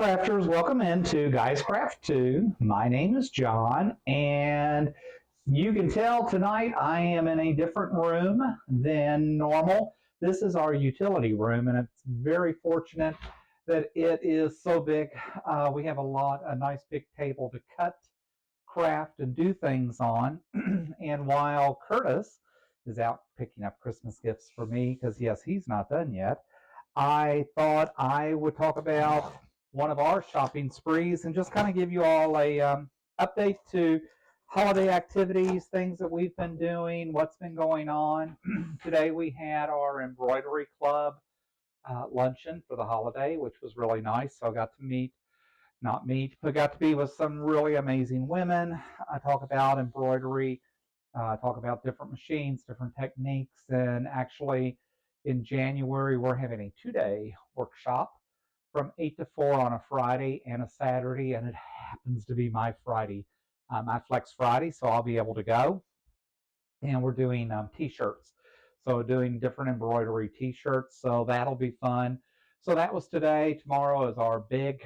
crafters, welcome into Guys Craft 2. My name is John, and you can tell tonight I am in a different room than normal. This is our utility room, and it's very fortunate that it is so big. We have a nice big table to cut, craft, and do things on. And while Curtis is out picking up Christmas gifts for me, because yes, he's not done yet, I thought I would talk about one of our shopping sprees and just kind of give you all a update to holiday activities, things that we've been doing, what's been going on. Today we had our embroidery club luncheon for the holiday, which was really nice. So I got to not meet, but got to be with some really amazing women. I talk about embroidery, talk about different machines, different techniques, and actually in January we're having a 2-day workshop from 8 to 4 on a Friday and a Saturday, and it happens to be my Friday, my Flex Friday, so I'll be able to go. And we're doing t-shirts, so doing different embroidery t-shirts, so that'll be fun. So that was today. Tomorrow is our big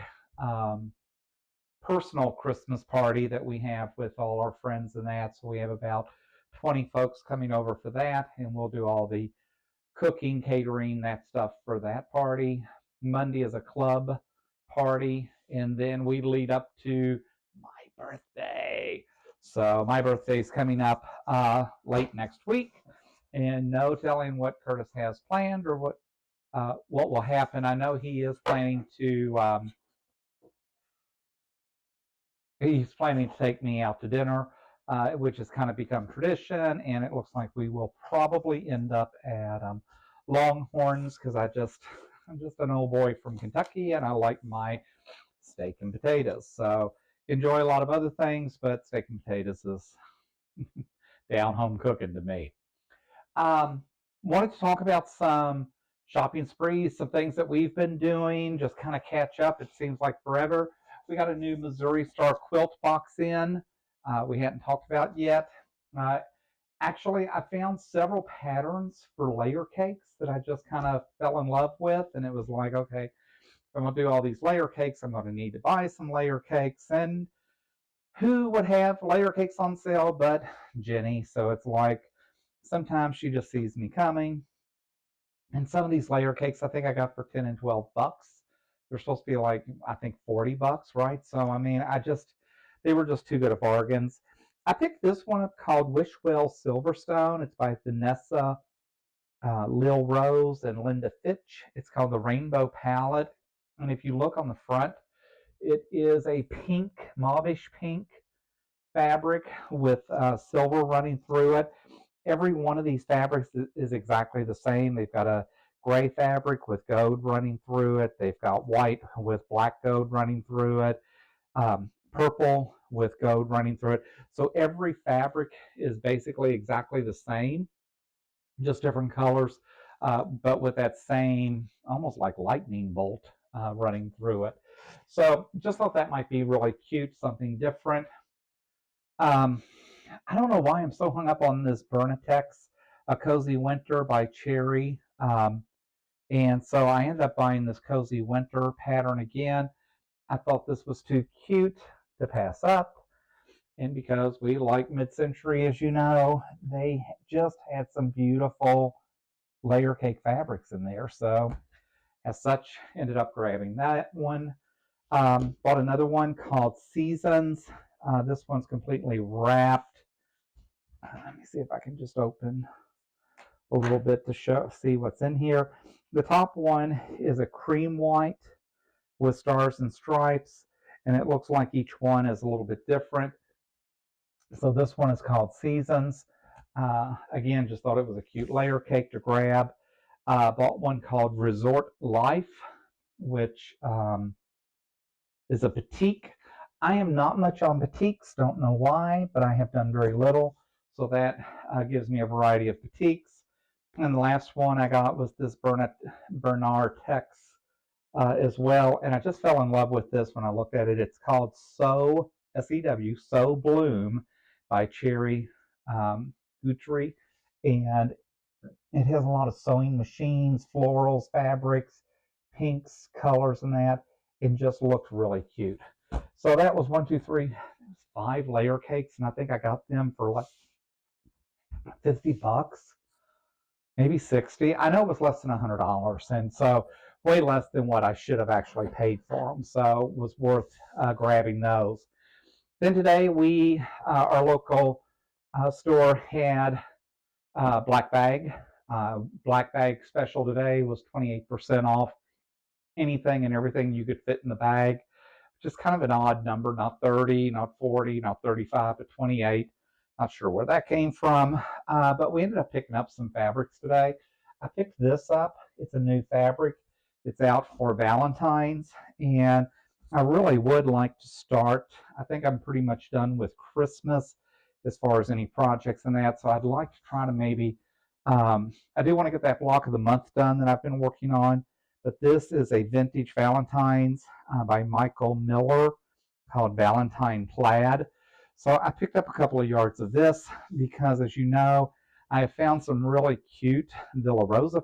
personal Christmas party that we have with all our friends and that. So we have about 20 folks coming over for that, and we'll do all the cooking, catering, that stuff for that party. Monday is a club party, and then we lead up to my birthday. So my birthday is coming up late next week, and no telling what Curtis has planned or what will happen. I know he is planning to take me out to dinner, which has kind of become tradition, and it looks like we will probably end up at Longhorns because I'm just an old boy from Kentucky, and I like my steak and potatoes. So enjoy a lot of other things, but steak and potatoes is down home cooking to me. Wanted to talk about some shopping sprees, some things that we've been doing, just kind of catch up. It seems like forever. We got a new Missouri Star quilt box in. We hadn't talked about yet. Uh, Actually, I found several patterns for layer cakes that I just kind of fell in love with, and it was like, okay, if I'm going to do all these layer cakes, I'm going to need to buy some layer cakes. And who would have layer cakes on sale but Jenny? So it's like sometimes she just sees me coming. And some of these layer cakes I think I got for 10 and 12 bucks. They're supposed to be like, I think 40 bucks, right? So, I mean, they were just too good of bargains. I picked this one up called Wishwell Silverstone. It's by Vanessa Lil Rose and Linda Fitch. It's called the Rainbow Palette. And if you look on the front, it is a pink, mauvish pink fabric with silver running through it. Every one of these fabrics is exactly the same. They've got a gray fabric with gold running through it. They've got white with black gold running through it, purple with gold running through it. So every fabric is basically exactly the same, just different colors, but with that same almost like lightning bolt running through it. So just thought that might be really cute, something different. I don't know why I'm so hung up on this Bernitex, A Cozy Winter by Cherry. And so I ended up buying this Cozy Winter pattern again. I thought this was too cute to pass up. And because we like mid-century, as you know, they just had some beautiful layer cake fabrics in there. So as such, ended up grabbing that one. Bought another one called Seasons. This one's completely wrapped. Let me see if I can just open a little bit to see what's in here. The top one is a cream white with stars and stripes, and it looks like each one is a little bit different. So this one is called Seasons. Again, just thought it was a cute layer cake to grab. Bought one called Resort Life, which is a batik. I am not much on batiks, don't know why, but I have done very little. So that gives me a variety of batiks. And the last one I got was this Bernard Tex as well. And I just fell in love with this when I looked at it. It's called Sew, S-E-W, Sew Bloom by Cherry Guthrie. And it has a lot of sewing machines, florals, fabrics, pinks, colors, and that. and just looked really cute. So that was 1, 2, 3, 5 layer cakes, and I think I got them for like $50, maybe 60. I know it was less than $100, and so way less than what I should have actually paid for them. So it was worth grabbing those. Then today our local store had Black Bag. Black Bag special today was 28% off anything and everything you could fit in the bag. Just kind of an odd number, not 30, not 40, not 35, but 28. Not sure where that came from, but we ended up picking up some fabrics today. I picked this up. It's a new fabric. It's out for Valentine's, and I really would like to start. I think I'm pretty much done with Christmas as far as any projects and that, so I'd like to try to maybe, I do want to get that block of the month done that I've been working on, but this is a vintage Valentine's by Michael Miller called Valentine Plaid. So I picked up a couple of yards of this because, as you know, I have found some really cute Villa Rosa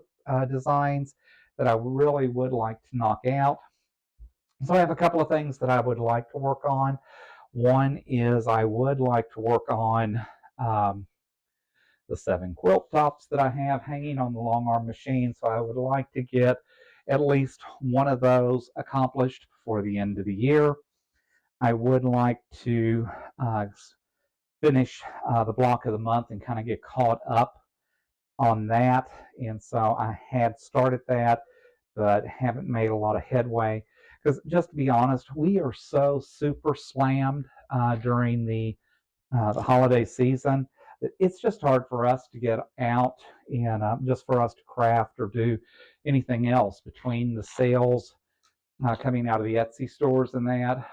designs that I really would like to knock out. So I have a couple of things that I would like to work on. One is I would like to work on the 7 quilt tops that I have hanging on the long arm machine. So I would like to get at least one of those accomplished before the end of the year. I would like to finish the block of the month and kind of get caught up on that. And so I had started that, but haven't made a lot of headway. Because just to be honest, we are so super slammed during the holiday season that it's just hard for us to get out and just for us to craft or do anything else between the sales coming out of the Etsy stores and that,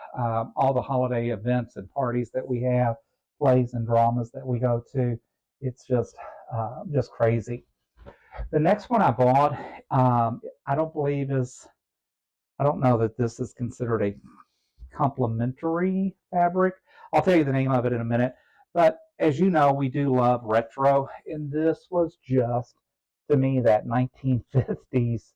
all the holiday events and parties that we have, plays and dramas that we go to. It's just crazy. The next one I bought, I don't know that this is considered a complementary fabric. I'll tell you the name of it in a minute. But as you know, we do love retro, and this was just, to me, that 1950s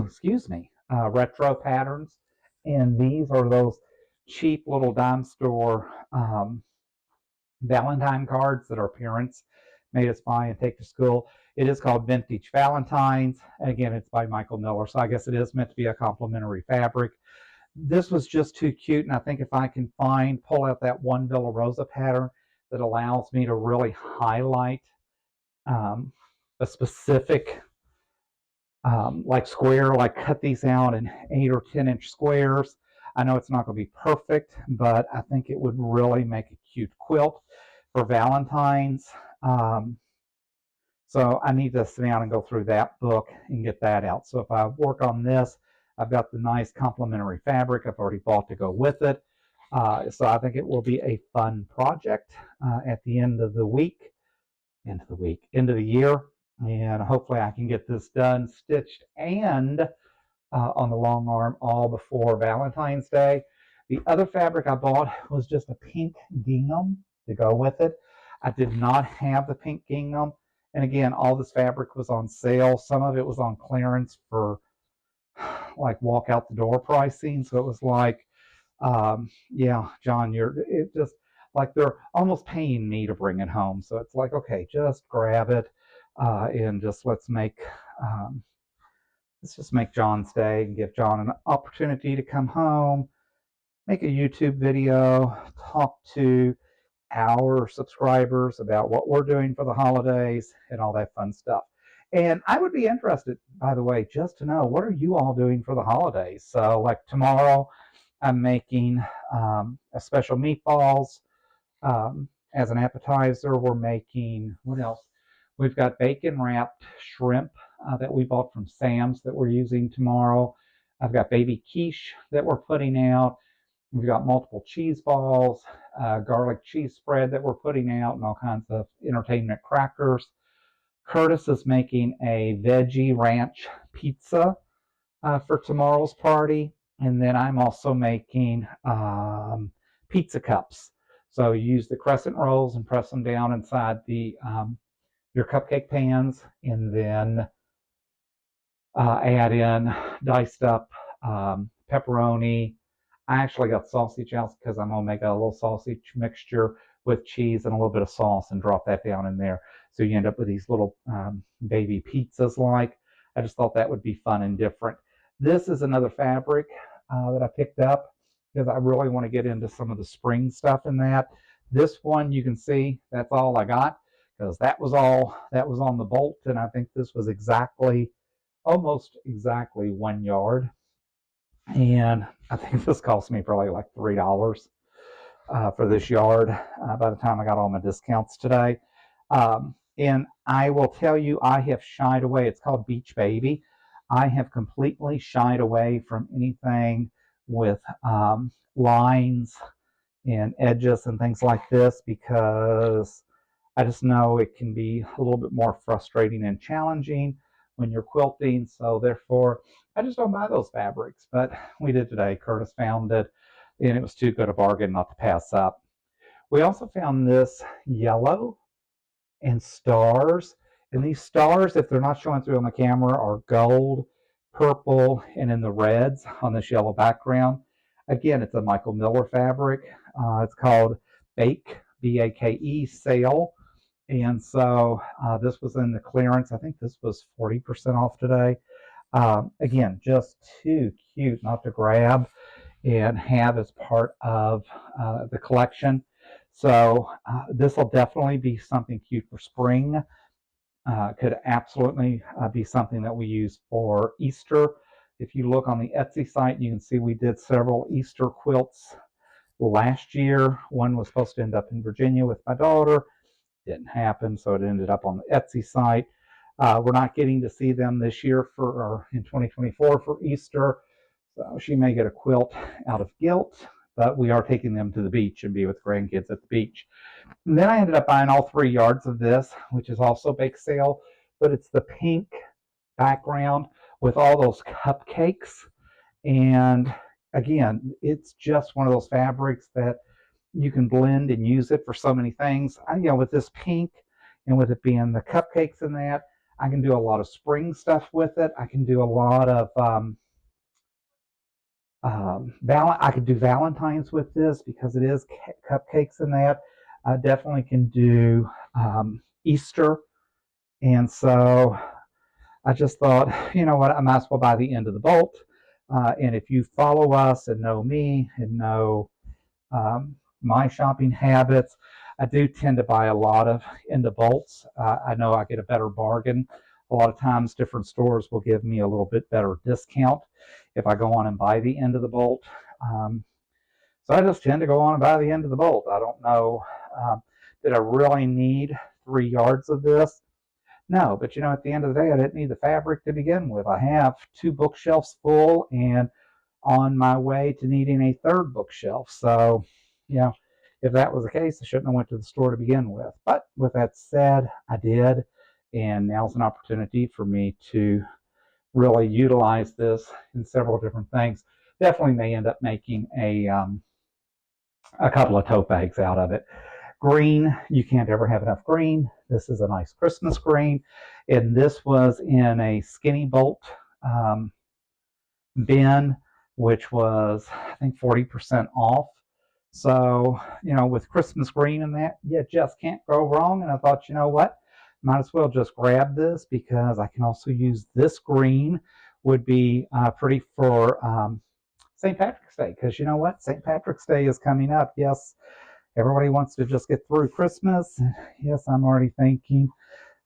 excuse me, retro patterns. And these are those cheap little dime store Valentine cards that our parents made us buy and take to school. It is called Vintage Valentines. Again, it's by Michael Miller, so I guess it is meant to be a complimentary fabric. This was just too cute, and I think if I can pull out that one Villa Rosa pattern that allows me to really highlight a specific like square, like cut these out in 8 or 10-inch squares. I know it's not going to be perfect, but I think it would really make a cute quilt for Valentine's. So I need to sit down and go through that book and get that out. So if I work on this, I've got the nice complementary fabric I've already bought to go with it. So I think it will be a fun project at the end of the year. And hopefully I can get this done, stitched, and on the long arm all before Valentine's Day. The other fabric I bought was just a pink gingham to go with it. I did not have the pink gingham. And again, all this fabric was on sale. Some of it was on clearance for like walk out the door pricing. So it was like, yeah, John, it just like they're almost paying me to bring it home. So it's like, okay, just grab it and just let's just make John's day and give John an opportunity to come home, make a YouTube video, talk to our subscribers about what we're doing for the holidays and all that fun stuff. And I would be interested, by the way, just to know, what are you all doing for the holidays? So like tomorrow, I'm making a special meatballs as an appetizer. We're making, what else? We've got bacon wrapped shrimp that we bought from Sam's that we're using tomorrow. I've got baby quiche that we're putting out. We've got multiple cheese balls, garlic cheese spread that we're putting out, and all kinds of entertainment crackers. Curtis is making a veggie ranch pizza for tomorrow's party. And then I'm also making pizza cups. So you use the crescent rolls and press them down inside the your cupcake pans, and then add in diced up pepperoni. I actually got sausage out because I'm gonna make a little sausage mixture with cheese and a little bit of sauce and drop that down in there. So you end up with these little baby pizzas like. I just thought that would be fun and different. This is another fabric that I picked up because I really want to get into some of the spring stuff in that. This one you can see that's all I got because that was all that was on the bolt, and I think this was exactly almost exactly 1 yard. And I think this cost me probably like $3 for this yard by the time I got all my discounts today. And I will tell you, I have shied away. It's called Beach Baby. I have completely shied away from anything with lines and edges and things like this because I just know it can be a little bit more frustrating and challenging when you're quilting. So therefore, I just don't buy those fabrics. But we did today. Curtis found it, and it was too good a bargain not to pass up. We also found this yellow and stars. And these stars, if they're not showing through on the camera, are gold, purple, and in the reds on this yellow background. Again, it's a Michael Miller fabric. It's called Bake, B-A-K-E, Sale. And so this was in the clearance. I think this was 40% off today. Again, just too cute not to grab and have as part of the collection. So this will definitely be something cute for spring. Could absolutely be something that we use for Easter. If you look on the Etsy site, you can see we did several Easter quilts last year. One was supposed to end up in Virginia with my daughter. Didn't happen, so it ended up on the Etsy site. We're not getting to see them this year or in 2024 for Easter, so she may get a quilt out of guilt, but we are taking them to the beach and be with grandkids at the beach. And then I ended up buying all 3 yards of this, which is also bake sale, but it's the pink background with all those cupcakes. And again, it's just one of those fabrics that you can blend and use it for so many things. With this pink and with it being the cupcakes in that, I can do a lot of spring stuff with it. I can do a lot of I could do Valentine's with this because it is cupcakes in that. I definitely can do Easter. And so I just thought, you know what, I might as well buy the end of the bolt. And if you follow us and know me and know my shopping habits, I do tend to buy a lot of end of bolts. I know I get a better bargain. A lot of times different stores will give me a little bit better discount if I go on and buy the end of the bolt. So I just tend to go on and buy the end of the bolt. I don't know, did I really need 3 yards of this? No, but at the end of the day, I didn't need the fabric to begin with. I have 2 bookshelves full and on my way to needing a 3rd bookshelf. So, if that was the case, I shouldn't have went to the store to begin with. But with that said, I did, and now's an opportunity for me to really utilize this in several different things. Definitely may end up making a couple of tote bags out of it. Green, you can't ever have enough green. This is a nice Christmas green, and this was in a skinny bolt bin, which was, I think, 40% off. So, with Christmas green and that, you just can't go wrong. And I thought, you know what, might as well just grab this because I can also use this green. Would be pretty for St. Patrick's Day, because you know what, St. Patrick's Day is coming up. Yes, everybody wants to just get through Christmas. Yes, I'm already thinking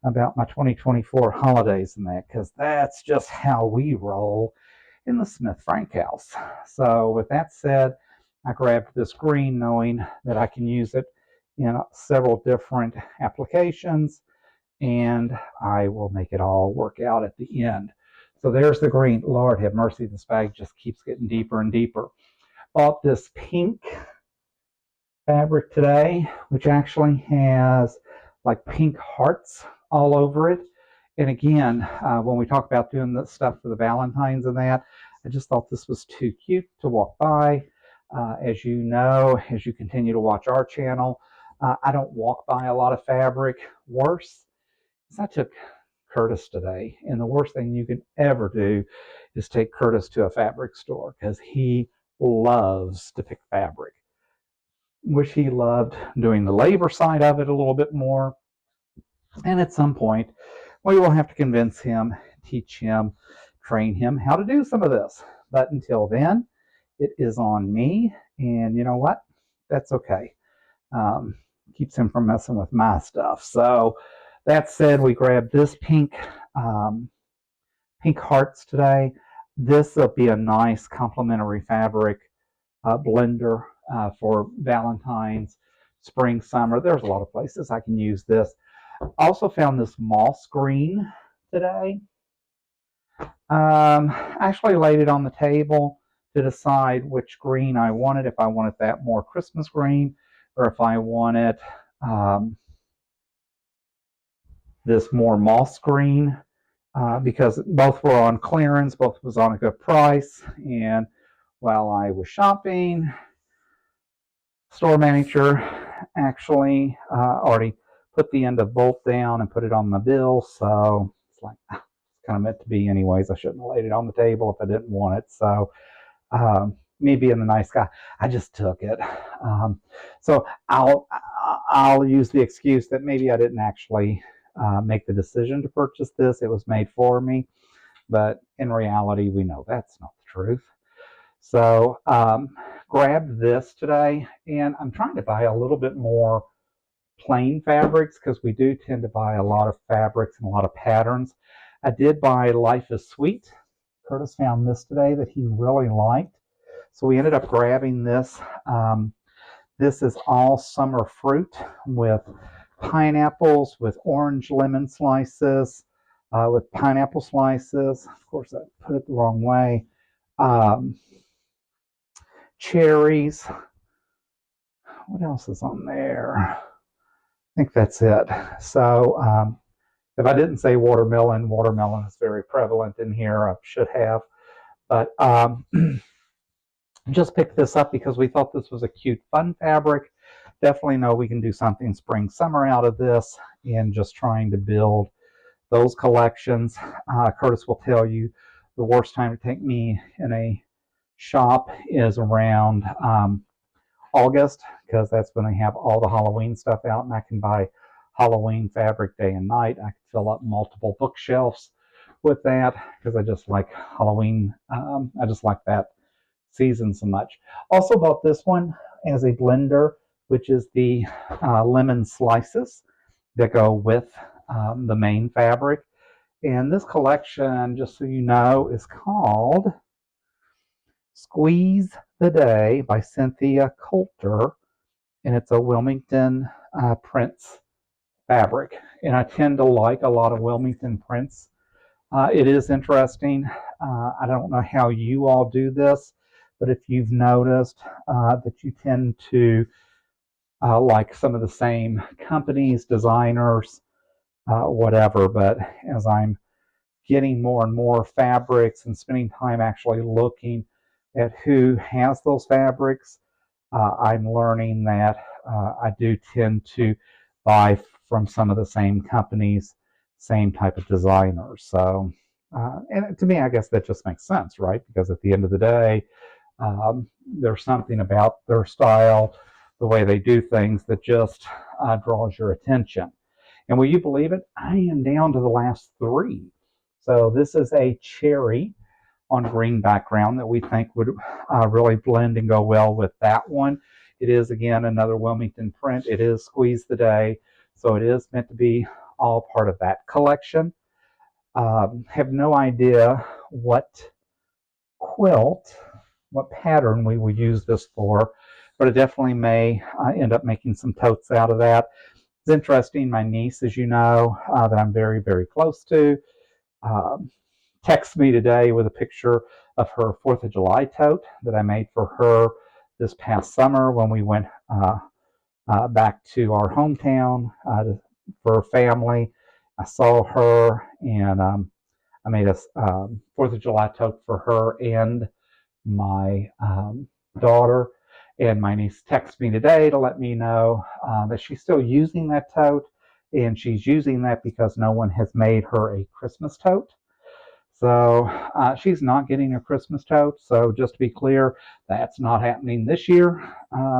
about my 2024 holidays and that, because that's just how we roll in the Smith Frank house. So with that said, I grabbed this green knowing that I can use it in several different applications, and I will make it all work out at the end. So there's the green. Lord have mercy, this bag just keeps getting deeper and deeper. Bought this pink fabric today, which actually has like pink hearts all over it. And again, when we talk about doing this stuff for the Valentines and that, I just thought this was too cute to walk by. As you know, as you continue to watch our channel, I don't walk by a lot of fabric. Worse is I took Curtis today. And the worst thing you can ever do is take Curtis to a fabric store because he loves to pick fabric. Wish he loved doing the labor side of it a little bit more. And at some point, we will have to convince him, teach him, train him how to do some of this. But until then, it is on me. And you know what? That's okay. Keeps him from messing with my stuff. So that said, we grabbed this pink hearts today. This will be a nice complementary fabric blender for Valentine's, spring, summer. There's a lot of places I can use this. I also found this moss green today. Actually laid it on the table to decide which green I wanted, if I wanted that more Christmas green or if I wanted this more moss green, because both were on clearance, both was on a good price. And while I was shopping, store manager actually already put the end of bolt down and put it on my bill. So it's like, it's kind of meant to be anyways. I shouldn't have laid it on the table if I didn't want it. So me being the nice guy, I just took it. So I'll use the excuse that maybe I didn't actually make the decision to purchase this. It was made for me. But in reality, we know that's not the truth. So grabbed this today, and I'm trying to buy a little bit more plain fabrics because we do tend to buy a lot of fabrics and a lot of patterns. I did buy Life is Sweet. Curtis found this today that he really liked. So we ended up grabbing this. This is all summer fruit with pineapples, with orange lemon slices, with pineapple slices. Of course, I put it the wrong way. Cherries. What else is on there? I think that's it. So if I didn't say watermelon, watermelon is very prevalent in here. I should have. But just picked this up because we thought this was a cute, fun fabric. Definitely know we can do something spring, summer out of this, and just trying to build those collections. Curtis will tell you the worst time to take me in a shop is around August, because that's when they have all the Halloween stuff out, and I can buy Halloween fabric day and night. I can fill up multiple bookshelves with that because I just like Halloween. I just like that season so much. Also bought this one as a blender, which is the lemon slices that go with the main fabric. And this collection, just so you know, is called Squeeze the Day by Cynthia Coulter, and it's a Wilmington prints fabric. And I tend to like a lot of Wilmington prints. It is interesting. I don't know how you all do this, but if you've noticed that you tend to like some of the same companies, designers, whatever, but as I'm getting more and more fabrics and spending time actually looking at who has those fabrics, I'm learning that I do tend to buy from some of the same companies, same type of designers. So, and to me, I guess that just makes sense, right? Because at the end of the day, there's something about their style, the way they do things, that just draws your attention. And will you believe it? I am down to the last three. So this is a cherry on green background that we think would really blend and go well with that one. It is, again, another Wilmington print. It is Squeeze the Day, so it is meant to be all part of that collection. Have no idea what quilt, what pattern we will use this for, but it definitely may end up making some totes out of that. It's interesting. My niece, as you know, that I'm very, very close to, texted me today with a picture of her 4th of July tote that I made for her this past summer when we went back to our hometown for family. I saw her, and I made a 4th of July tote for her and my daughter. And my niece texted me today to let me know that she's still using that tote, and she's using that because no one has made her a Christmas tote. So she's not getting a Christmas tote. So just to be clear, that's not happening this year,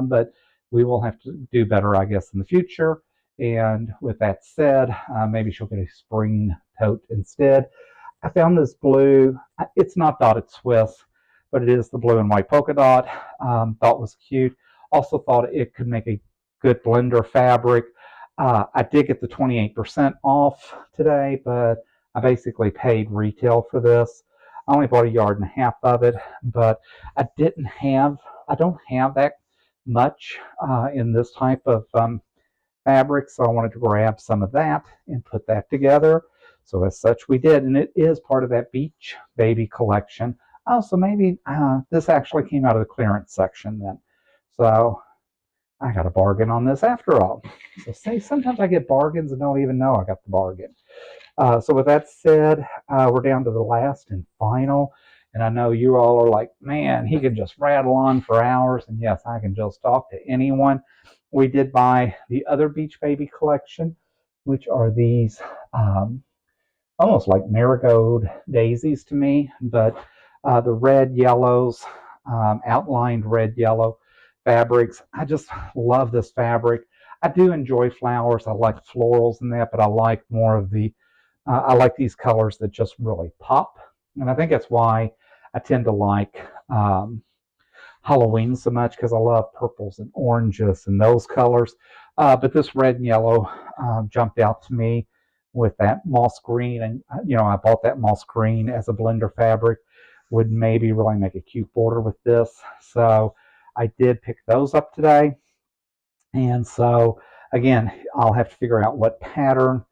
but we will have to do better, I guess, in the future. And with that said, maybe she'll get a spring tote instead. I found this blue. It's not dotted Swiss, but it is the blue and white polka dot. Thought it was cute. Also thought it could make a good blender fabric. I did get the 28% off today, but I basically paid retail for this. I only bought 1.5 yards of it, but I don't have that much in this type of fabric, so I wanted to grab some of that and put that together. So as such we did, and it is part of that Beach Baby collection. Oh, so maybe this actually came out of the clearance section then. So I got a bargain on this after all. So say sometimes I get bargains and don't even know I got the bargain. So with that said, we're down to the last and final. And I know you all are like, man, he can just rattle on for hours. And yes, I can just talk to anyone. We did buy the other Beach Baby collection, which are these almost like marigold daisies to me, but the red yellows, outlined red yellow fabrics. I just love this fabric. I do enjoy flowers. I like florals in that, but I like more of the I like these colors that just really pop. And I think that's why I tend to like Halloween so much, because I love purples and oranges and those colors. But this red and yellow jumped out to me with that moss green. And, I bought that moss green as a blender fabric. Would maybe really make a cute border with this. So I did pick those up today. And so, again, I'll have to figure out what pattern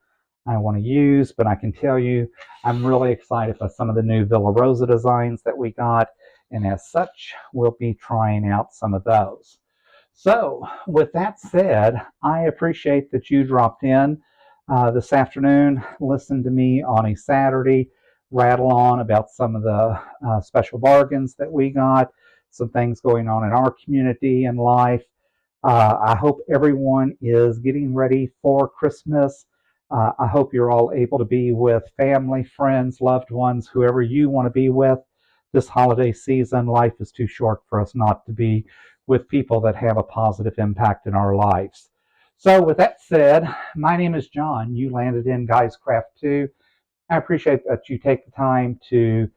I want to use, but I can tell you I'm really excited by some of the new Villa Rosa designs that we got, and as such we'll be trying out some of those. So with that said, I appreciate that you dropped in this afternoon, listened to me on a Saturday rattle on about some of the special bargains that we got, some things going on in our community and life. I hope everyone is getting ready for Christmas. I hope you're all able to be with family, friends, loved ones, whoever you want to be with this holiday season. Life is too short for us not to be with people that have a positive impact in our lives. So with that said, my name is John. You landed in Guys Craft 2. I appreciate that you take the time to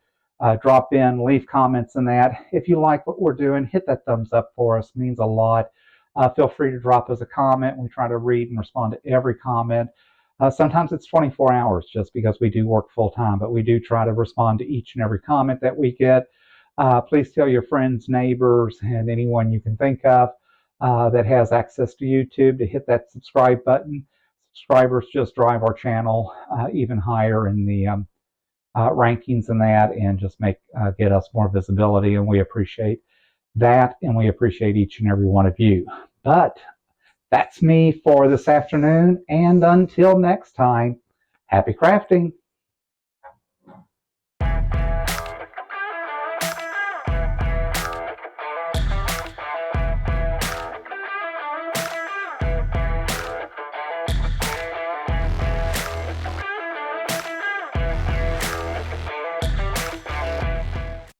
drop in, leave comments in that. If you like what we're doing, hit that thumbs up for us. It means a lot. Feel free to drop us a comment. We try to read and respond to every comment. Sometimes it's 24 hours just because we do work full time, but we do try to respond to each and every comment that we get. Please tell your friends, neighbors, and anyone you can think of that has access to YouTube to hit that subscribe button. Subscribers just drive our channel even higher in the rankings and that, and just get us more visibility, and we appreciate that, and we appreciate each and every one of you. But that's me for this afternoon, and until next time, happy crafting.